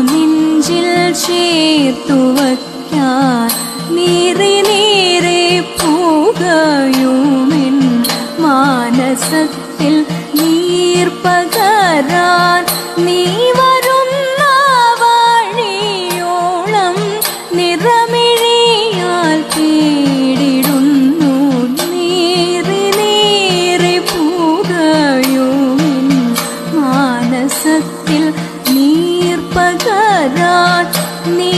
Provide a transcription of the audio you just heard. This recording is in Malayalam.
നെഞ്ചിൽ ചേർത്തു വയ്ക്കാൻ നീറി നീരെ പൂകയുമെൻ മാനസത്തിൽ നീർപ്പകരാൻ നീ വരുന്ന വഴിയോളം നിറമിഴിയാൽ തേടിടുന്നു നീറി നീരെ പൂകയുമെൻ മാനസത്തിൽ നീർപ്പകരാൻ നീ